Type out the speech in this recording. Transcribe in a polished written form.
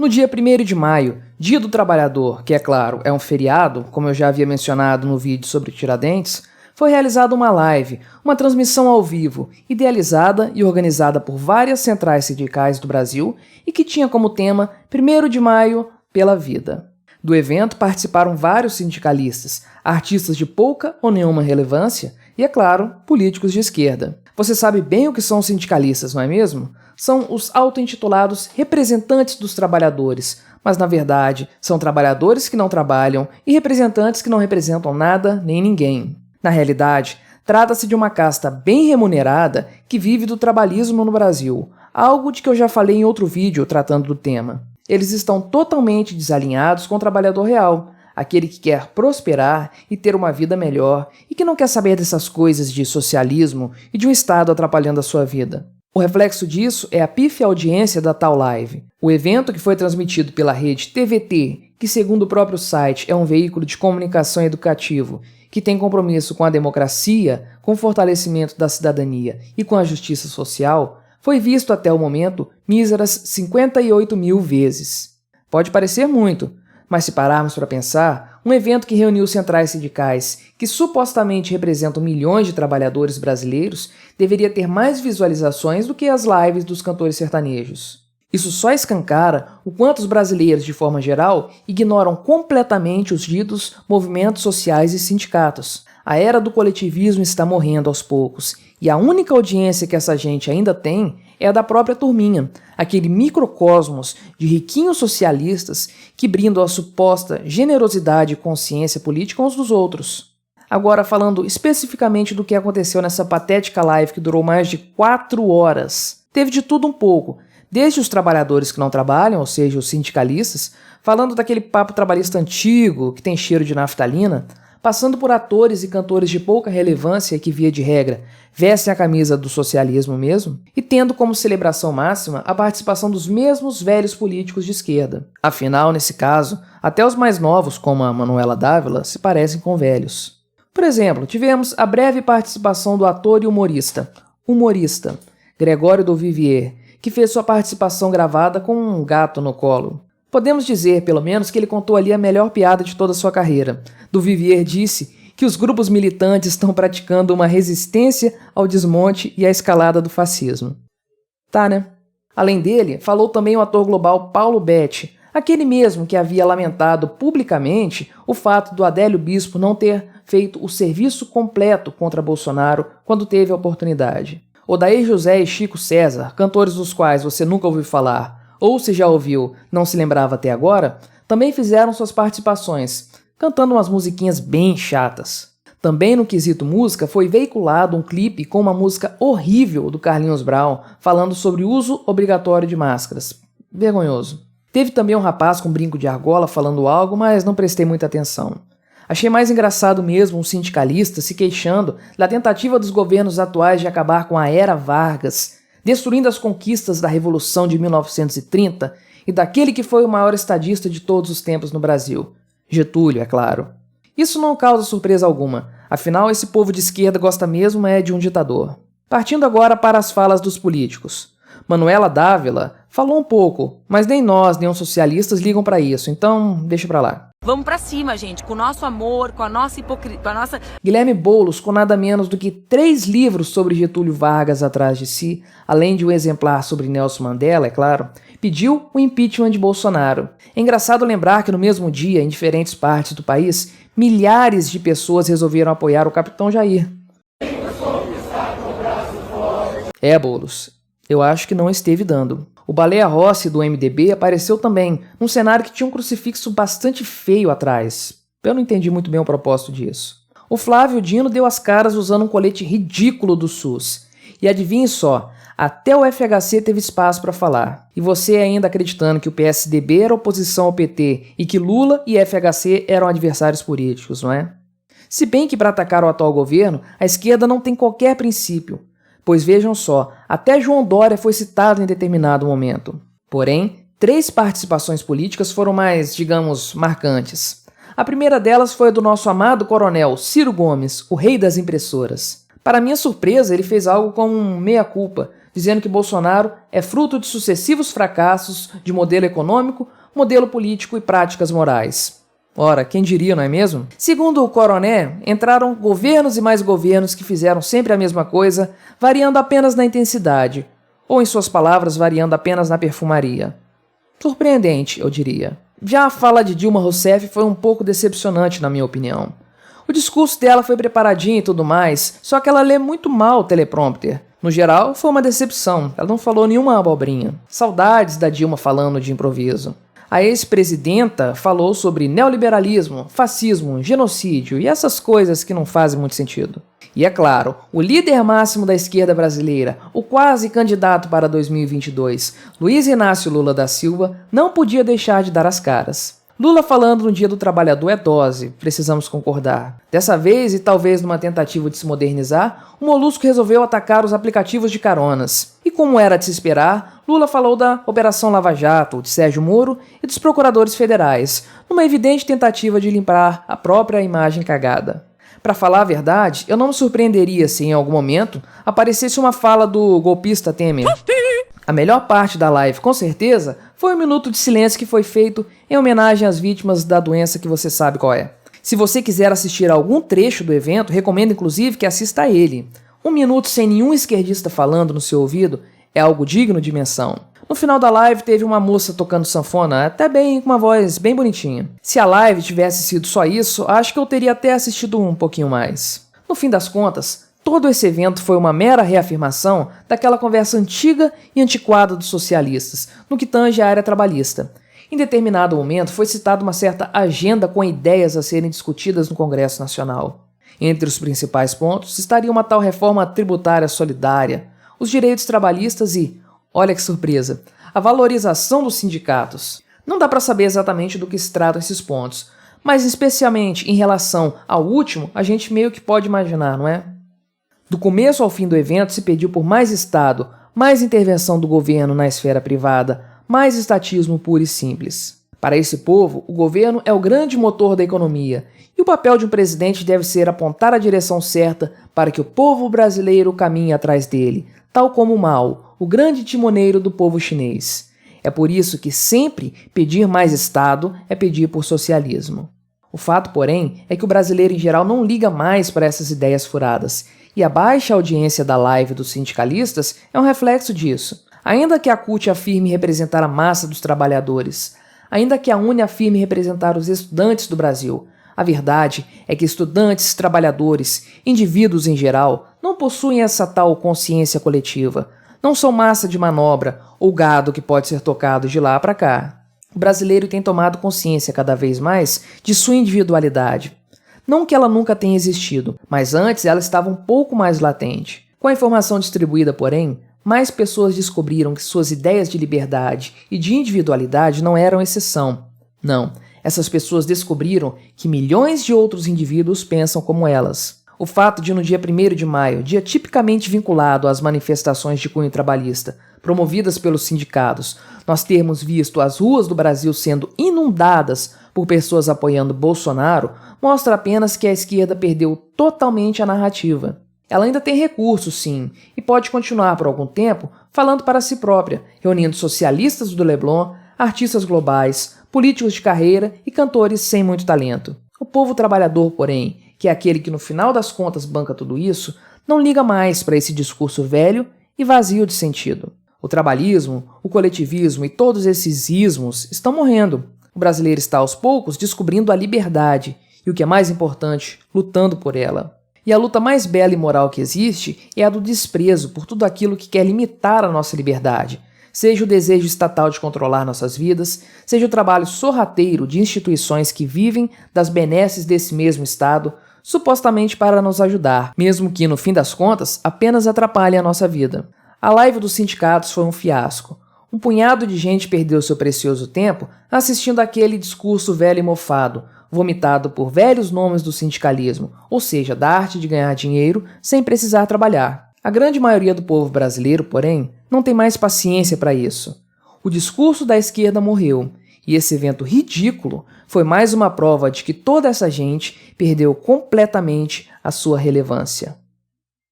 No dia 1º de maio, Dia do Trabalhador, que é claro, é um feriado, como eu já havia mencionado no vídeo sobre Tiradentes, foi realizada uma live, uma transmissão ao vivo, idealizada e organizada por várias centrais sindicais do Brasil e que tinha como tema 1º de maio pela vida. Do evento participaram vários sindicalistas, artistas de pouca ou nenhuma relevância e, é claro, políticos de esquerda. Você sabe bem o que são os sindicalistas, não é mesmo? São os auto-intitulados representantes dos trabalhadores, mas na verdade são trabalhadores que não trabalham e representantes que não representam nada nem ninguém. Na realidade, trata-se de uma casta bem remunerada que vive do trabalhismo no Brasil, algo de que eu já falei em outro vídeo tratando do tema. Eles estão totalmente desalinhados com o trabalhador real, aquele que quer prosperar e ter uma vida melhor e que não quer saber dessas coisas de socialismo e de um Estado atrapalhando a sua vida. O reflexo disso é a pífia audiência da tal live. O evento, que foi transmitido pela rede TVT, que segundo o próprio site é um veículo de comunicação educativo que tem compromisso com a democracia, com o fortalecimento da cidadania e com a justiça social, foi visto até o momento míseras 58 mil vezes. Pode parecer muito, mas se pararmos para pensar, um evento que reuniu centrais sindicais que supostamente representam milhões de trabalhadores brasileiros deveria ter mais visualizações do que as lives dos cantores sertanejos. Isso só escancara o quanto os brasileiros, de forma geral, ignoram completamente os ditos movimentos sociais e sindicatos. A era do coletivismo está morrendo aos poucos, e a única audiência que essa gente ainda tem é a da própria turminha, aquele microcosmos de riquinhos socialistas que brindam a suposta generosidade e consciência política uns dos outros. Agora, falando especificamente do que aconteceu nessa patética live que durou mais de 4 horas, teve de tudo um pouco, desde os trabalhadores que não trabalham, ou seja, os sindicalistas, falando daquele papo trabalhista antigo que tem cheiro de naftalina, passando por atores e cantores de pouca relevância que, via de regra, vestem a camisa do socialismo mesmo, e tendo como celebração máxima a participação dos mesmos velhos políticos de esquerda. Afinal, nesse caso, até os mais novos, como a Manuela Dávila, se parecem com velhos. Por exemplo, tivemos a breve participação do ator e humorista Gregório do Vivier, que fez sua participação gravada com um gato no colo. Podemos dizer, pelo menos, que ele contou ali a melhor piada de toda a sua carreira. Do Vivier disse que os grupos militantes estão praticando uma resistência ao desmonte e à escalada do fascismo. Tá, né? Além dele, falou também o ator global Paulo Betti, aquele mesmo que havia lamentado publicamente o fato do Adélio Bispo não ter feito o serviço completo contra Bolsonaro quando teve a oportunidade. Odair José e Chico César, cantores dos quais você nunca ouviu falar, ou se já ouviu, não se lembrava até agora, também fizeram suas participações, cantando umas musiquinhas bem chatas. Também no quesito música foi veiculado um clipe com uma música horrível do Carlinhos Brown, falando sobre o uso obrigatório de máscaras. Vergonhoso. Teve também um rapaz com brinco de argola falando algo, mas não prestei muita atenção. Achei mais engraçado mesmo um sindicalista se queixando da tentativa dos governos atuais de acabar com a Era Vargas, destruindo as conquistas da Revolução de 1930 e daquele que foi o maior estadista de todos os tempos no Brasil. Getúlio, é claro. Isso não causa surpresa alguma, afinal esse povo de esquerda gosta mesmo de um ditador. Partindo agora para as falas dos políticos. Manuela Dávila falou um pouco, mas nem nós, nem os socialistas ligam para isso, então deixa pra lá. Vamos pra cima, gente, com o nosso amor, com a nossa hipocrisia, Guilherme Boulos, com nada menos do que 3 livros sobre Getúlio Vargas atrás de si, além de um exemplar sobre Nelson Mandela, é claro, pediu o impeachment de Bolsonaro. É engraçado lembrar que no mesmo dia, em diferentes partes do país, milhares de pessoas resolveram apoiar o capitão Jair. Boulos, eu acho que não esteve dando. O Baleia Rossi do MDB apareceu também, num cenário que tinha um crucifixo bastante feio atrás. Eu não entendi muito bem o propósito disso. O Flávio Dino deu as caras usando um colete ridículo do SUS. E adivinhe só, até o FHC teve espaço para falar. E você ainda acreditando que o PSDB era oposição ao PT e que Lula e FHC eram adversários políticos, não é? Se bem que para atacar o atual governo, a esquerda não tem qualquer princípio. Pois vejam só, até João Dória foi citado em determinado momento. Porém, 3 participações políticas foram mais, digamos, marcantes. A primeira delas foi a do nosso amado coronel Ciro Gomes, o rei das impressoras. Para minha surpresa, ele fez algo como um meia-culpa, dizendo que Bolsonaro é fruto de sucessivos fracassos de modelo econômico, modelo político e práticas morais. Ora, quem diria, não é mesmo? Segundo o Coroné, entraram governos e mais governos que fizeram sempre a mesma coisa, variando apenas na intensidade, ou em suas palavras, variando apenas na perfumaria. Surpreendente, eu diria. Já a fala de Dilma Rousseff foi um pouco decepcionante, na minha opinião. O discurso dela foi preparadinho e tudo mais, só que ela lê muito mal o teleprompter. No geral, foi uma decepção, ela não falou nenhuma abobrinha. Saudades da Dilma falando de improviso. A ex-presidenta falou sobre neoliberalismo, fascismo, genocídio e essas coisas que não fazem muito sentido. E é claro, o líder máximo da esquerda brasileira, o quase candidato para 2022, Luiz Inácio Lula da Silva, não podia deixar de dar as caras. Lula falando no Dia do Trabalhador é dose, precisamos concordar. Dessa vez, e talvez numa tentativa de se modernizar, o Molusco resolveu atacar os aplicativos de caronas. E como era de se esperar, Lula falou da Operação Lava Jato, de Sérgio Moro e dos procuradores federais, numa evidente tentativa de limpar a própria imagem cagada. Para falar a verdade, eu não me surpreenderia se em algum momento aparecesse uma fala do golpista Temer. A melhor parte da live, com certeza, foi o minuto de silêncio que foi feito em homenagem às vítimas da doença que você sabe qual é. Se você quiser assistir a algum trecho do evento, recomendo inclusive que assista a ele. 1 minuto sem nenhum esquerdista falando no seu ouvido é algo digno de menção. No final da live teve uma moça tocando sanfona, até bem com uma voz bem bonitinha. Se a live tivesse sido só isso, acho que eu teria até assistido um pouquinho mais. No fim das contas, todo esse evento foi uma mera reafirmação daquela conversa antiga e antiquada dos socialistas, no que tange à área trabalhista. Em determinado momento foi citada uma certa agenda com ideias a serem discutidas no Congresso Nacional. Entre os principais pontos estaria uma tal reforma tributária solidária, os direitos trabalhistas e, olha que surpresa, a valorização dos sindicatos. Não dá para saber exatamente do que se tratam esses pontos, mas especialmente em relação ao último, a gente meio que pode imaginar, não é? Do começo ao fim do evento se pediu por mais Estado, mais intervenção do governo na esfera privada, mais estatismo puro e simples. Para esse povo, o governo é o grande motor da economia, e o papel de um presidente deve ser apontar a direção certa para que o povo brasileiro caminhe atrás dele, tal como Mao, o grande timoneiro do povo chinês. É por isso que sempre pedir mais Estado é pedir por socialismo. O fato, porém, é que o brasileiro em geral não liga mais para essas ideias furadas, e a baixa audiência da live dos sindicalistas é um reflexo disso. Ainda que a CUT afirme representar a massa dos trabalhadores, ainda que a UNE afirme representar os estudantes do Brasil, a verdade é que estudantes, trabalhadores, indivíduos em geral, não possuem essa tal consciência coletiva, não são massa de manobra ou gado que pode ser tocado de lá para cá. O brasileiro tem tomado consciência cada vez mais de sua individualidade. Não que ela nunca tenha existido, mas antes ela estava um pouco mais latente. Com a informação distribuída, porém, mais pessoas descobriram que suas ideias de liberdade e de individualidade não eram exceção. Não, essas pessoas descobriram que milhões de outros indivíduos pensam como elas. O fato de no dia 1º de maio, dia tipicamente vinculado às manifestações de cunho trabalhista, promovidas pelos sindicatos, nós termos visto as ruas do Brasil sendo inundadas por pessoas apoiando Bolsonaro, mostra apenas que a esquerda perdeu totalmente a narrativa. Ela ainda tem recursos, sim, e pode continuar por algum tempo falando para si própria, reunindo socialistas do Leblon, artistas globais, políticos de carreira e cantores sem muito talento. O povo trabalhador, porém, que é aquele que no final das contas banca tudo isso, não liga mais para esse discurso velho e vazio de sentido. O trabalhismo, o coletivismo e todos esses ismos estão morrendo. O brasileiro está aos poucos descobrindo a liberdade e, o que é mais importante, lutando por ela. E a luta mais bela e moral que existe é a do desprezo por tudo aquilo que quer limitar a nossa liberdade, seja o desejo estatal de controlar nossas vidas, seja o trabalho sorrateiro de instituições que vivem das benesses desse mesmo Estado, supostamente para nos ajudar, mesmo que, no fim das contas, apenas atrapalhem a nossa vida. A live dos sindicatos foi um fiasco. Um punhado de gente perdeu seu precioso tempo assistindo aquele discurso velho e mofado, vomitado por velhos nomes do sindicalismo, ou seja, da arte de ganhar dinheiro sem precisar trabalhar. A grande maioria do povo brasileiro, porém, não tem mais paciência para isso. O discurso da esquerda morreu, e esse evento ridículo foi mais uma prova de que toda essa gente perdeu completamente a sua relevância.